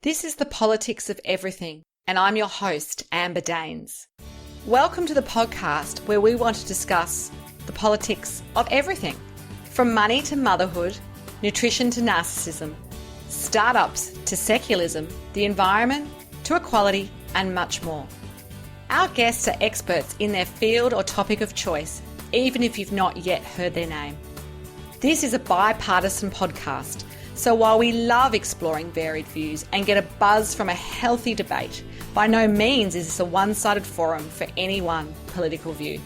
This is the politics of everything, and I'm your host, Amber Daines. Welcome to the podcast where we want to discuss the politics of everything, from money to motherhood, nutrition to narcissism, startups to secularism, the environment to equality, and much more. Our guests are experts in their field or topic of choice, even if you've not yet heard their name. This is a bipartisan podcast, so while we love exploring varied views and get a buzz from a healthy debate, by no means is this a one-sided forum for any one political view.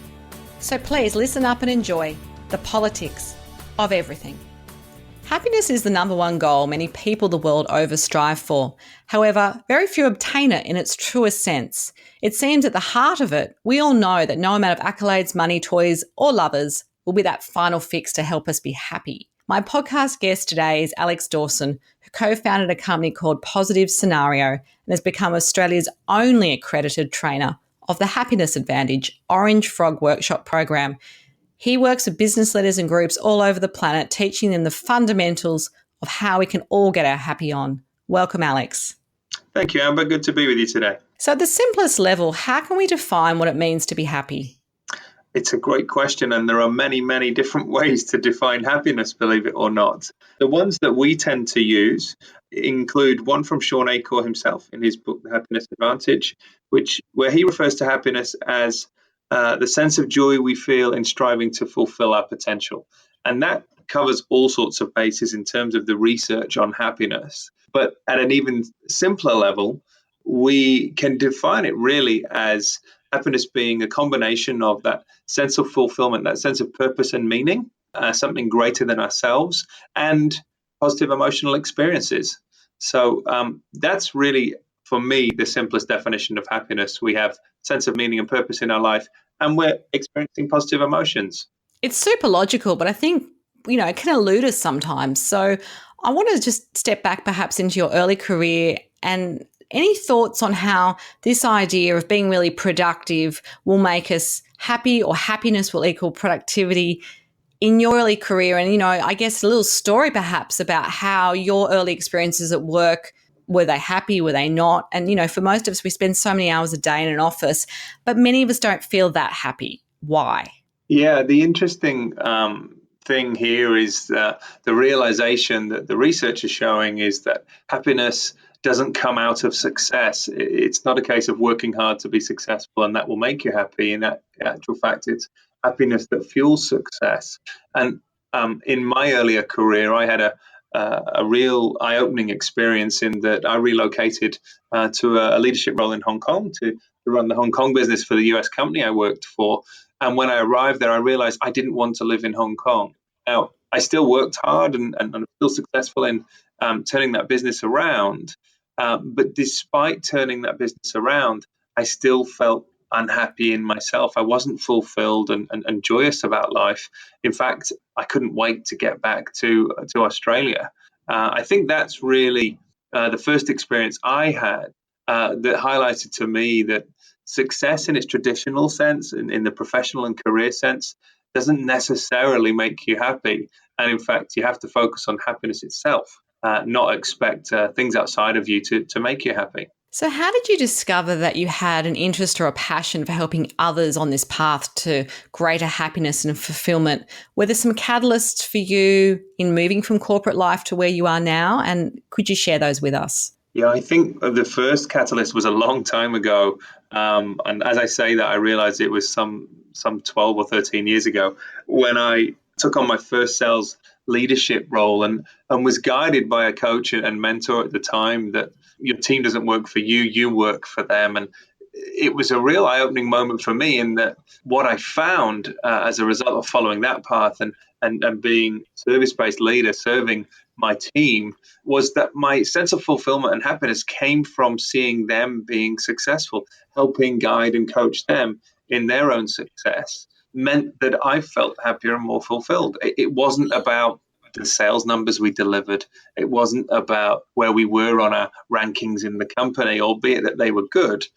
So please listen up and enjoy the politics of everything. Happiness is the number one goal many people the world over strive for. However, very few obtain it in its truest sense. It seems at the heart of it, we all know that no amount of accolades, money, toys, or lovers will be that final fix to help us be happy. My podcast guest today is Alex Dawson, who co-founded a company called Positive Scenario and has become Australia's only accredited trainer of the Happiness Advantage Orange Frog Workshop program. He works with business leaders and groups all over the planet, teaching them the fundamentals of how we can all get our happy on. Welcome, Alex. Thank you, Amber. Good to be with you today. So at the simplest level, how can we define what it means to be happy? It's a great question, and there are many, many different ways to define happiness, believe it or not. The ones that we tend to use include one from Sean Achor himself in his book, The Happiness Advantage, where he refers to happiness as the sense of joy we feel in striving to fulfill our potential. And that covers all sorts of bases in terms of the research on happiness. But at an even simpler level, we can define it really as happiness being a combination of that sense of fulfillment, that sense of purpose and meaning, something greater than ourselves, and positive emotional experiences. So that's really, for me, the simplest definition of happiness. We have sense of meaning and purpose in our life, and we're experiencing positive emotions. It's super logical, but I think, it can elude us sometimes. So I want to just step back perhaps into your early career, and any thoughts on how this idea of being really productive will make us happy, or happiness will equal productivity in your early career? And, I guess a little story perhaps about how your early experiences at work, were they happy, were they not? And, for most of us, we spend so many hours a day in an office, but many of us don't feel that happy. Why? Yeah, the interesting thing here is the realization that the research is showing is that happiness doesn't come out of success. It's not a case of working hard to be successful and that will make you happy. In actual fact, it's happiness that fuels success. And in my earlier career, I had a real eye-opening experience in that I relocated to a leadership role in Hong Kong to run the Hong Kong business for the US company I worked for. And when I arrived there, I realized I didn't want to live in Hong Kong. Now, I still worked hard and I'm still successful in turning that business around. But despite turning that business around, I still felt unhappy in myself. I wasn't fulfilled and joyous about life. In fact, I couldn't wait to get back to Australia. I think that's really the first experience I had that highlighted to me that success in its traditional sense, in the professional and career sense, doesn't necessarily make you happy. And in fact, you have to focus on happiness itself. Not expect things outside of you to make you happy. So how did you discover that you had an interest or a passion for helping others on this path to greater happiness and fulfillment? Were there some catalysts for you in moving from corporate life to where you are now? And could you share those with us? Yeah, I think the first catalyst was a long time ago. And as I say that, I realized it was some 12 or 13 years ago when I took on my first sales leadership role and was guided by a coach and mentor at the time that your team doesn't work for you, you work for them. And it was a real eye-opening moment for me in that what I found as a result of following that path and being service-based leader, serving my team, was that my sense of fulfillment and happiness came from seeing them being successful, helping guide and coach them in their own success. Meant that I felt happier and more fulfilled. It wasn't about the sales numbers we delivered. It wasn't about where we were on our rankings in the company, albeit that they were good.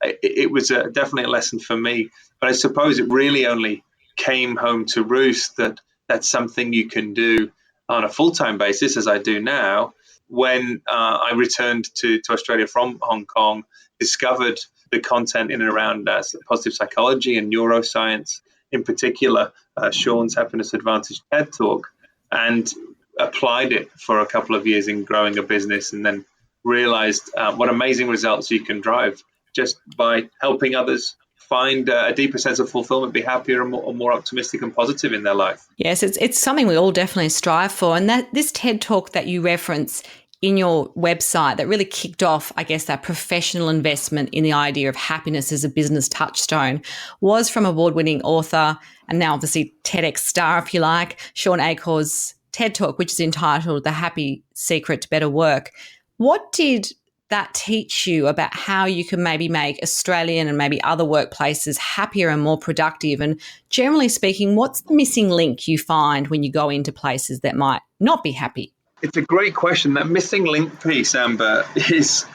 It was definitely a lesson for me. But I suppose it really only came home to roost that that's something you can do on a full-time basis, as I do now, when I returned to Australia from Hong Kong, discovered the content in and around positive psychology and neuroscience, in particular, Sean's Happiness Advantage TED Talk, and applied it for a couple of years in growing a business, and then realized what amazing results you can drive just by helping others find a deeper sense of fulfillment, be happier and more optimistic and positive in their life. Yes, it's something we all definitely strive for. And that this TED Talk that you reference in your website that really kicked off, I guess, that professional investment in the idea of happiness as a business touchstone was from award-winning author and now obviously TEDx star, if you like, Sean Acor's TED Talk, which is entitled The Happy Secret to Better Work. What did that teach you about how you can maybe make Australian and maybe other workplaces happier and more productive? And generally speaking, what's the missing link you find when you go into places that might not be happy? It's a great question. That missing link piece, Amber, is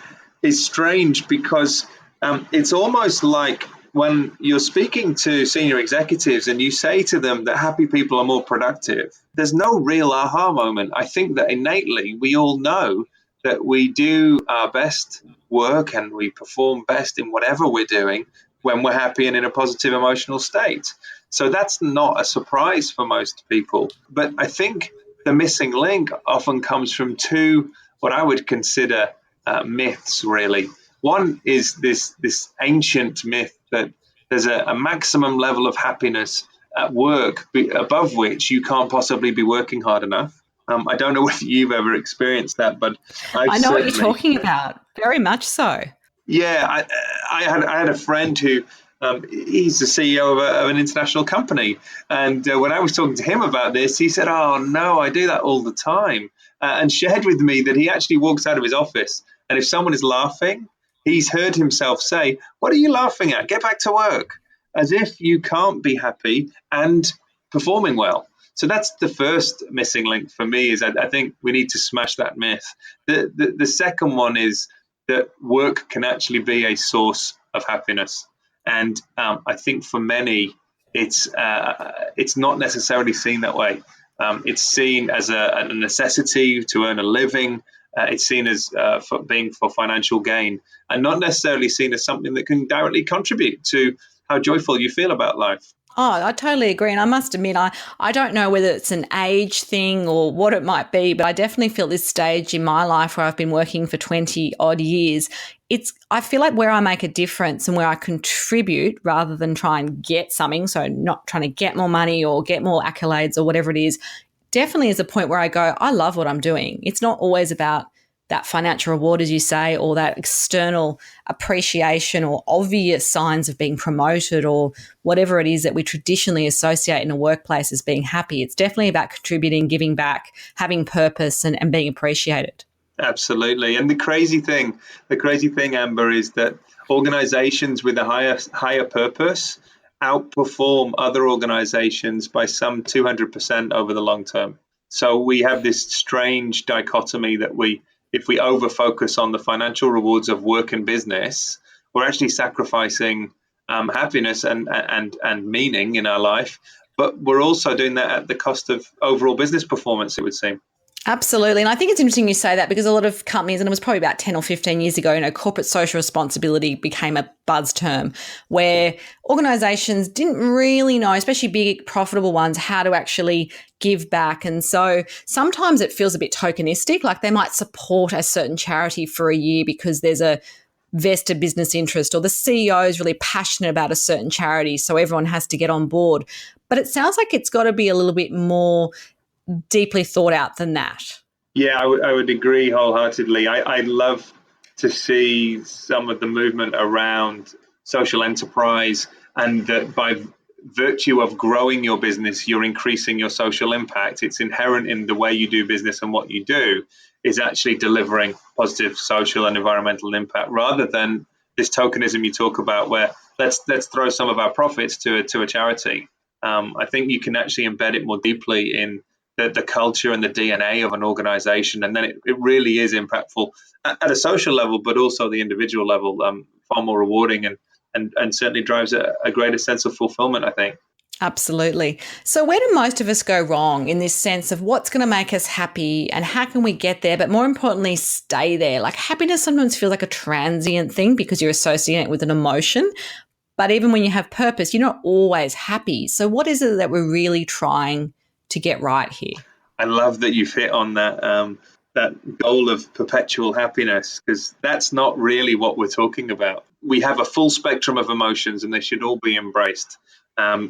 strange because it's almost like when you're speaking to senior executives and you say to them that happy people are more productive, there's no real aha moment. I think that innately we all know that we do our best work and we perform best in whatever we're doing when we're happy and in a positive emotional state. So that's not a surprise for most people. But I think the missing link often comes from two, what I would consider myths, really. One is this ancient myth that there's a maximum level of happiness at work above which you can't possibly be working hard enough. I don't know whether you've ever experienced that, but I know what you're talking about. Very much so. Yeah, I had a friend who he's the CEO of an international company, and when I was talking to him about this, he said, "Oh no, I do that all the time," and shared with me that he actually walks out of his office, and if someone is laughing, he's heard himself say, "What are you laughing at? Get back to work," as if you can't be happy and performing well. So that's the first missing link for me. Is I think we need to smash that myth. The second one is that work can actually be a source of happiness, and I think for many it's not necessarily seen that way. It's seen as a necessity to earn a living. It's seen as for financial gain, and not necessarily seen as something that can directly contribute to how joyful you feel about life. Oh, I totally agree. And I must admit, I don't know whether it's an age thing or what it might be, but I definitely feel this stage in my life where I've been working for 20 odd years, I feel like where I make a difference and where I contribute rather than try and get something, so not trying to get more money or get more accolades or whatever it is, definitely is a point where I go, I love what I'm doing. It's not always about that financial reward, as you say, or that external appreciation or obvious signs of being promoted or whatever it is that we traditionally associate in a workplace as being happy. It's definitely about contributing, giving back, having purpose and being appreciated. Absolutely. And the crazy thing, Amber, is that organizations with a higher purpose outperform other organizations by some 200% over the long term. So we have this strange dichotomy that if we over-focus on the financial rewards of work and business, we're actually sacrificing happiness and meaning in our life, but we're also doing that at the cost of overall business performance, it would seem. Absolutely. And I think it's interesting you say that because a lot of companies, and it was probably about 10 or 15 years ago, corporate social responsibility became a buzz term where organizations didn't really know, especially big profitable ones, how to actually give back. And so sometimes it feels a bit tokenistic, like they might support a certain charity for a year because there's a vested business interest or the CEO is really passionate about a certain charity, so everyone has to get on board. But it sounds like it's got to be a little bit more deeply thought out than that. Yeah, I would agree wholeheartedly. I love to see some of the movement around social enterprise, and that by virtue of growing your business, you're increasing your social impact. It's inherent in the way you do business, and what you do is actually delivering positive social and environmental impact, rather than this tokenism you talk about where let's throw some of our profits to a charity. I think you can actually embed it more deeply in the culture and the DNA of an organization, and then it really is impactful at a social level, but also the individual level, far more rewarding and certainly drives a greater sense of fulfillment, I think. Absolutely. So where do most of us go wrong in this sense of what's going to make us happy and how can we get there, but more importantly, stay there? Like happiness sometimes feels like a transient thing because you're associating it with an emotion. But even when you have purpose, you're not always happy. So what is it that we're really trying to get right here? I love that you've hit on that goal of perpetual happiness, because that's not really what we're talking about. We have a full spectrum of emotions, and they should all be embraced.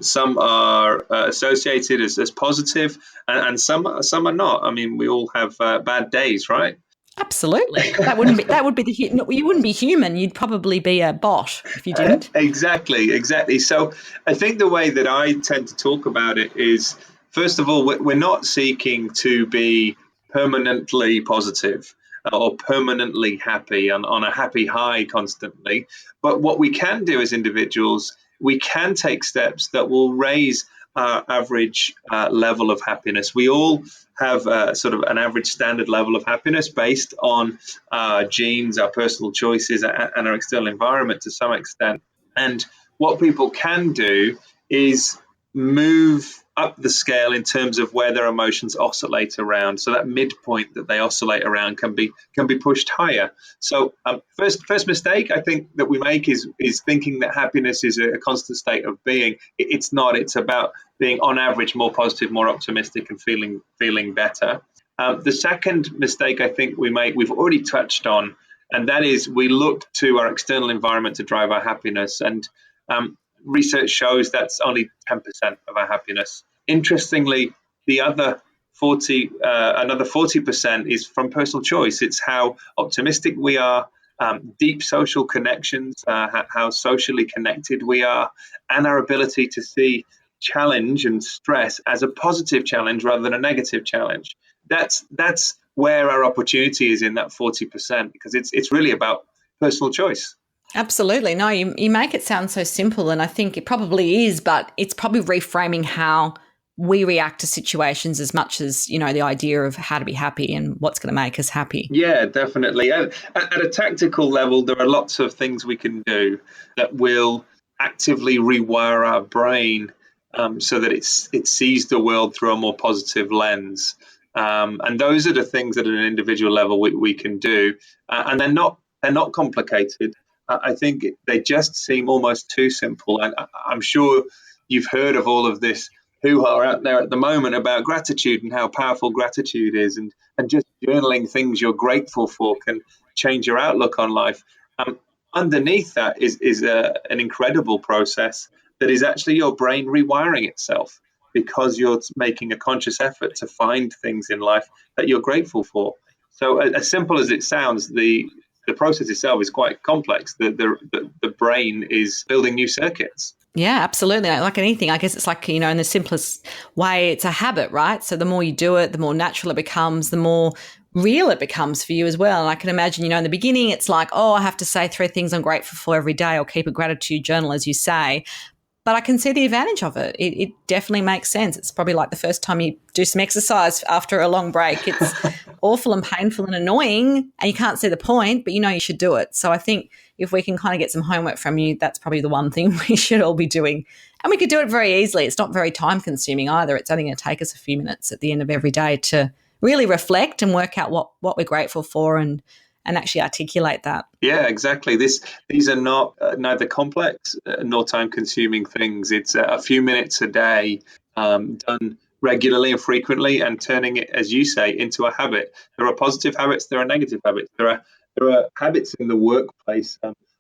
Some are associated as positive, and some are not. I mean, we all have bad days, right? Absolutely. That would be no, you wouldn't be human. You'd probably be a bot if you didn't. Exactly. So I think the way that I tend to talk about it is, first of all, we're not seeking to be permanently positive or permanently happy on a happy high constantly. But what we can do as individuals, we can take steps that will raise our average level of happiness. We all have sort of an average standard level of happiness based on our genes, our personal choices, and our external environment to some extent. And what people can do is move up the scale in terms of where their emotions oscillate around. So that midpoint that they oscillate around can be pushed higher. So first mistake I think that we make is thinking that happiness is a constant state of being. It's not. It's about being on average more positive, more optimistic, and feeling better. The second mistake I think we make, we've already touched on, and that is we look to our external environment to drive our happiness. And research shows that's only 10% of our happiness. Interestingly, the other another 40% is from personal choice. It's how optimistic we are, deep social connections, how socially connected we are, and our ability to see challenge and stress as a positive challenge rather than a negative challenge. That's where our opportunity is in that 40%, because it's really about personal choice. Absolutely. No, you make it sound so simple, and I think it probably is, but it's probably reframing how we react to situations as much as, the idea of how to be happy and what's going to make us happy. Yeah, definitely. At a tactical level, there are lots of things we can do that will actively rewire our brain so that it sees the world through a more positive lens. And those are the things that at an individual level we can do. And they're not complicated. I think they just seem almost too simple. And I'm sure you've heard of all of this hoo-ha out there at the moment about gratitude and how powerful gratitude is, and just journaling things you're grateful for can change your outlook on life. Underneath that is an incredible process that is actually your brain rewiring itself, because you're making a conscious effort to find things in life that you're grateful for. So as simple as it sounds, the process itself is quite complex. The brain is building new circuits. Yeah, absolutely. Like anything, I guess it's like, in the simplest way, it's a habit, right? So the more you do it, the more natural it becomes, the more real it becomes for you as well. And I can imagine, in the beginning, it's like, oh, I have to say 3 things I'm grateful for every day, or keep a gratitude journal, as you say. But I can see the advantage of it. It definitely makes sense. It's probably like the first time you do some exercise after a long break. It's awful and painful and annoying, and you can't see the point, but you should do it. So I think if we can kind of get some homework from you, that's probably the one thing we should all be doing. And we could do it very easily. It's not very time consuming either. It's only going to take us a few minutes at the end of every day to really reflect and work out what we're grateful for, and actually articulate that. Yeah, exactly. These are not neither complex nor time-consuming things. It's a few minutes a day, done regularly and frequently, and turning it, as you say, into a habit. There are positive habits. There are negative habits. There are habits in the workplace.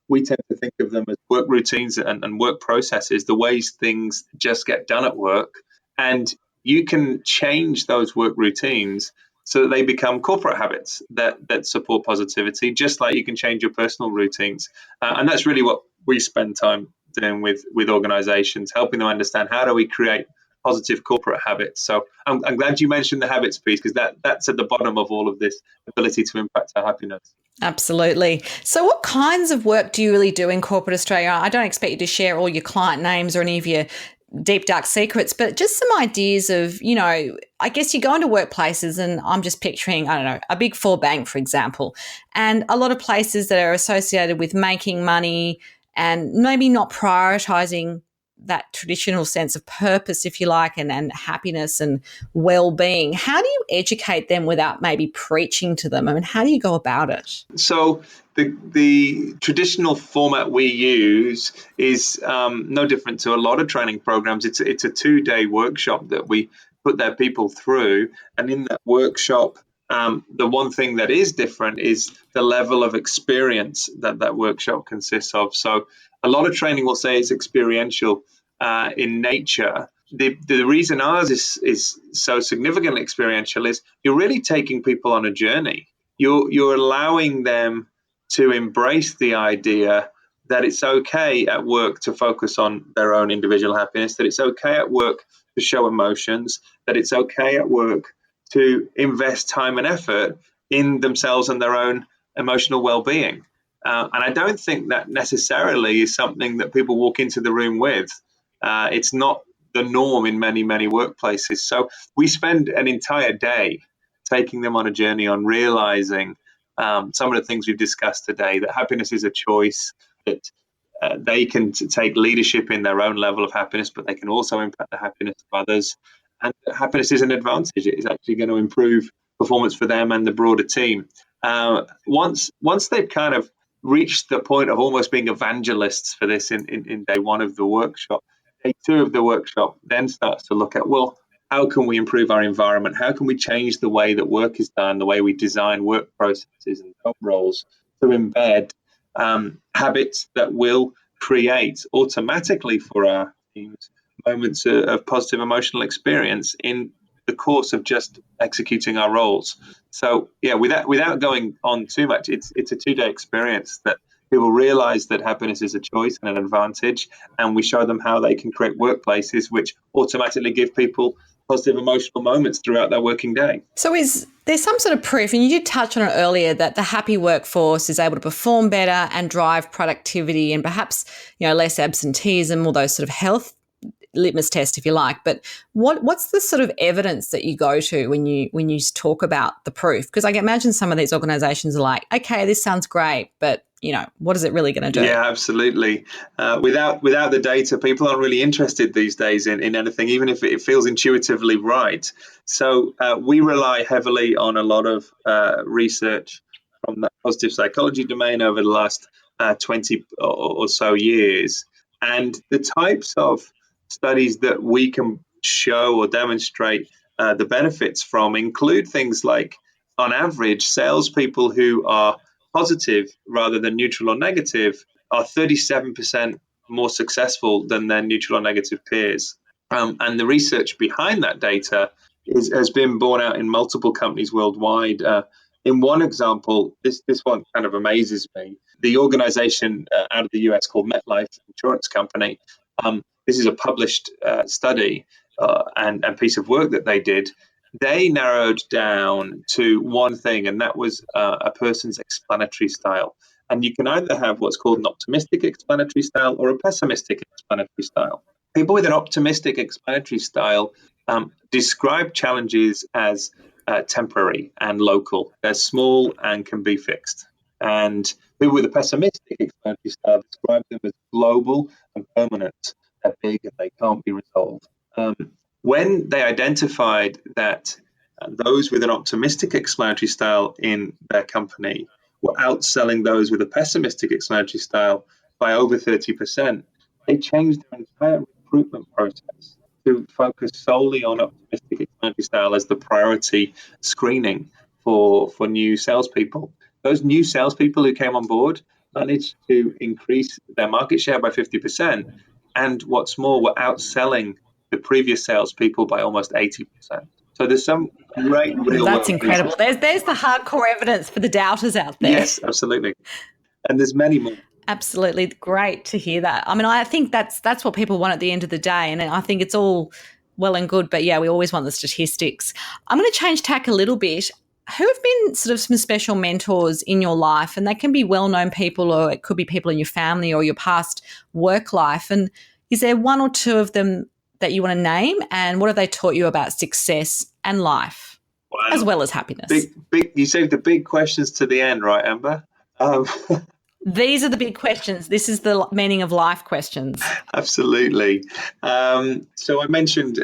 We tend to think of them as work routines and work processes, the ways things just get done at work. And you can change those work routines so that they become corporate habits that support positivity, just like you can change your personal routines. And that's really what we spend time doing with organizations, helping them understand how do we create positive corporate habits. So I'm glad you mentioned the habits piece, because that's at the bottom of all of this ability to impact our happiness. Absolutely. So what kinds of work do you really do in corporate Australia? I don't expect you to share all your client names or any of your deep, dark secrets, but just some ideas of, I guess you go into workplaces, and I'm just picturing, I don't know, a Big Four bank, for example, and a lot of places that are associated with making money and maybe not prioritizing that traditional sense of purpose, if you like, and happiness and well-being. How do you educate them without maybe preaching to them? I mean, how do you go about it? So the traditional format we use is no different to a lot of training programs. It's a 2-day workshop that we put their people through, and in that workshop, the one thing that is different is the level of experience that workshop consists of. So a lot of training will say it's experiential in nature. The reason ours is so significantly experiential is you're really taking people on a journey. You're allowing them to embrace the idea that it's okay at work to focus on their own individual happiness, that it's okay at work to show emotions, that it's okay at work to invest time and effort in themselves and their own emotional well-being. And I don't think that necessarily is something that people walk into the room with. It's not the norm in many, many workplaces. So we spend an entire day taking them on a journey on realizing some of the things we've discussed today, that happiness is a choice, that they can take leadership in their own level of happiness, but they can also impact the happiness of others. And happiness is an advantage. It is actually going to improve performance for them and the broader team. Once they've kind of reached the point of almost being evangelists for this in day one of the workshop, day two of the workshop then starts to look at, well, how can we improve our environment? How can we change the way that work is done, the way we design work processes and job roles to embed habits that will create automatically for our teams moments of positive emotional experience in the course of just executing our roles. So yeah, without going on too much, it's a 2-day experience that people realize that happiness is a choice and an advantage, and we show them how they can create workplaces which automatically give people positive emotional moments throughout their working day. So is there some sort of proof, and you did touch on it earlier, that the happy workforce is able to perform better and drive productivity and perhaps, less absenteeism, or those sort of health litmus test, if you like. But what's the sort of evidence that you go to when you talk about the proof? Because I can imagine some of these organizations are like, okay, this sounds great, but what is it really going to do? Yeah, absolutely. Without the data, people aren't really interested these days in anything, even if it feels intuitively right. So we rely heavily on a lot of research from the positive psychology domain over the last 20 or so years. And the types of studies that we can show or demonstrate the benefits from include things like, on average, salespeople who are positive rather than neutral or negative are 37% more successful than their neutral or negative peers. And the research behind that data has been borne out in multiple companies worldwide. In one example, this one kind of amazes me. The organization out of the US called MetLife Insurance Company, this is a published study and piece of work that they did. They narrowed down to one thing, and that was a person's explanatory style. And you can either have what's called an optimistic explanatory style or a pessimistic explanatory style. People with an optimistic explanatory style describe challenges as temporary and local. They're small and can be fixed. And people with a pessimistic explanatory style describe them as global and permanent. They're big and they can't be resolved. When they identified that those with an optimistic explanatory style in their company were outselling those with a pessimistic explanatory style by over 30%, they changed their entire recruitment process to focus solely on optimistic explanatory style as the priority screening for new salespeople. Those new salespeople who came on board managed to increase their market share by 50%, and what's more, were outselling the previous salespeople by almost 80%. So there's some great real That's world incredible. research. There's the hardcore evidence for the doubters out there. Yes, absolutely. And there's many more. Absolutely great to hear that. I mean, I think that's what people want at the end of the day, and I think it's all well and good, but yeah, we always want the statistics. I'm going to change tack a little bit. Who have been sort of some special mentors in your life? And they can be well-known people, or it could be people in your family or your past work life. And is there one or two of them that you want to name? And what have they taught you about success and life, as well as happiness? Big. You saved the big questions to the end, right, Amber? These are the big questions. This is the meaning of life questions. Absolutely. So I mentioned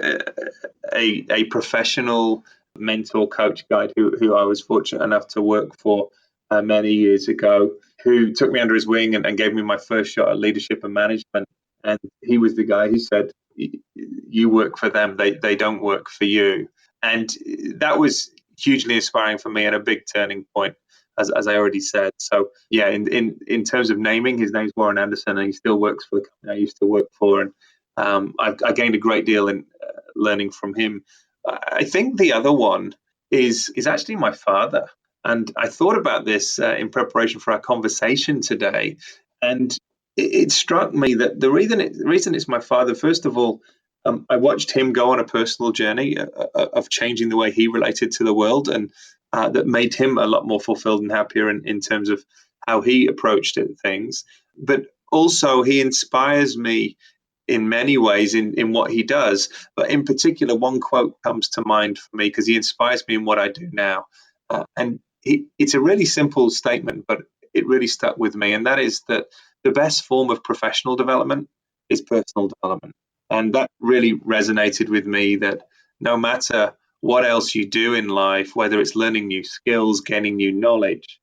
a professional mentor, coach, guide who I was fortunate enough to work for many years ago, who took me under his wing and gave me my first shot at leadership and management. And he was the guy who said, you work for them, they don't work for you. And that was hugely inspiring for me and a big turning point, as I already said. So yeah, in terms of naming, his name's Warren Anderson, and he still works for the company I used to work for. And I gained a great deal in learning from him. I think the other one is actually my father. And I thought about this in preparation for our conversation today. And it struck me that the reason it's my father, first of all, I watched him go on a personal journey of changing the way he related to the world, and that made him a lot more fulfilled and happier in terms of how he approached things. But also, he inspires me in many ways in what he does. But in particular, one quote comes to mind for me because he inspires me in what I do now. It's a really simple statement, but it really stuck with me. And that is that the best form of professional development is personal development. And that really resonated with me, that no matter what else you do in life, whether it's learning new skills, gaining new knowledge,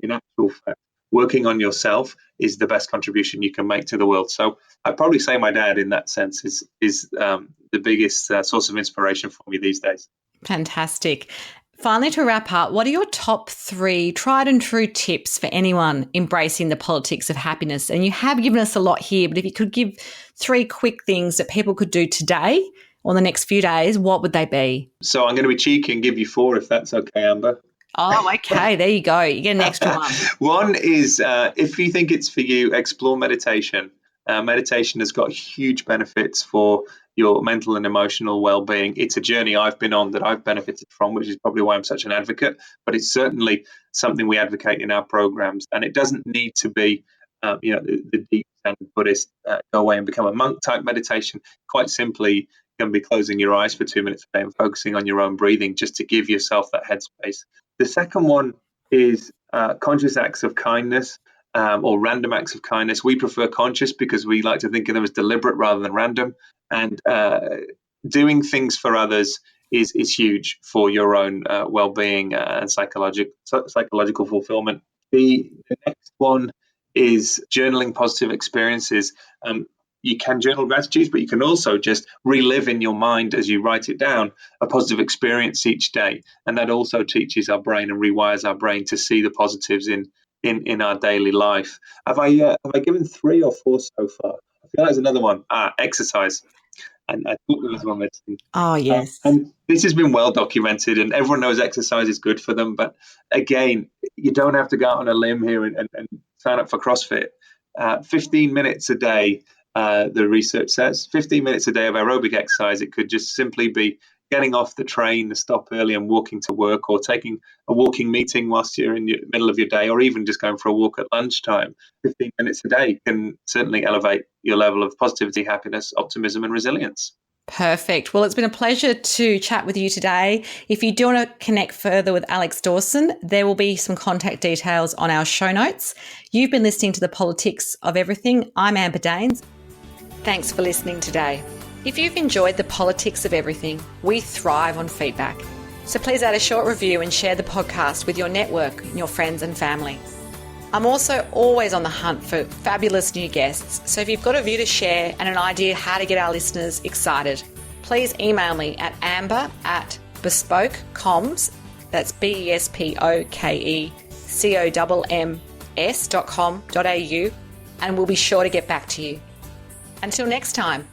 in actual fact, working on yourself is the best contribution you can make to the world. So I'd probably say my dad in that sense is the biggest source of inspiration for me these days. Fantastic. Finally, to wrap up, what are your top 3 tried and true tips for anyone embracing the politics of happiness? And you have given us a lot here, but if you could give 3 quick things that people could do today or the next few days, what would they be? So I'm going to be cheeky and give you 4 if that's okay, Amber. Oh, okay. There you go. You get an extra one. One is, if you think it's for you, explore meditation. Meditation has got huge benefits for your mental and emotional well-being. It's a journey I've been on that I've benefited from, which is probably why I'm such an advocate. But it's certainly something we advocate in our programs, and it doesn't need to be, the deep standard Buddhist go away and become a monk type meditation. Quite simply, you can be closing your eyes for 2 minutes a day and focusing on your own breathing, just to give yourself that headspace. The second one is conscious acts of kindness. Or random acts of kindness. We prefer conscious because we like to think of them as deliberate rather than random. And doing things for others is huge for your own well-being and psychological fulfillment. The next one is journaling positive experiences. You can journal gratitudes, but you can also just relive in your mind as you write it down a positive experience each day. And that also teaches our brain and rewires our brain to see the positives in our daily life. Have I given 3 or 4 so far? I feel like there's another one. Exercise. And I thought there was one missing. Oh, yes. And this has been well documented, and everyone knows exercise is good for them. But again, you don't have to go out on a limb here and sign up for CrossFit. 15 minutes a day, the research says, 15 minutes a day of aerobic exercise. It could just simply be getting off the train to stop early and walking to work, or taking a walking meeting whilst you're in the middle of your day, or even just going for a walk at lunchtime. 15 minutes a day can certainly elevate your level of positivity, happiness, optimism, and resilience. Perfect. Well, it's been a pleasure to chat with you today. If you do want to connect further with Alex Dawson, there will be some contact details on our show notes. You've been listening to The Politics of Everything. I'm Amber Daines. Thanks for listening today. If you've enjoyed The Politics of Everything, we thrive on feedback. So please add a short review and share the podcast with your network and your friends and family. I'm also always on the hunt for fabulous new guests, so if you've got a view to share and an idea how to get our listeners excited, please email me at amber@bespokecomms, that's BESPOKECOMMS.com.au, and we'll be sure to get back to you. Until next time.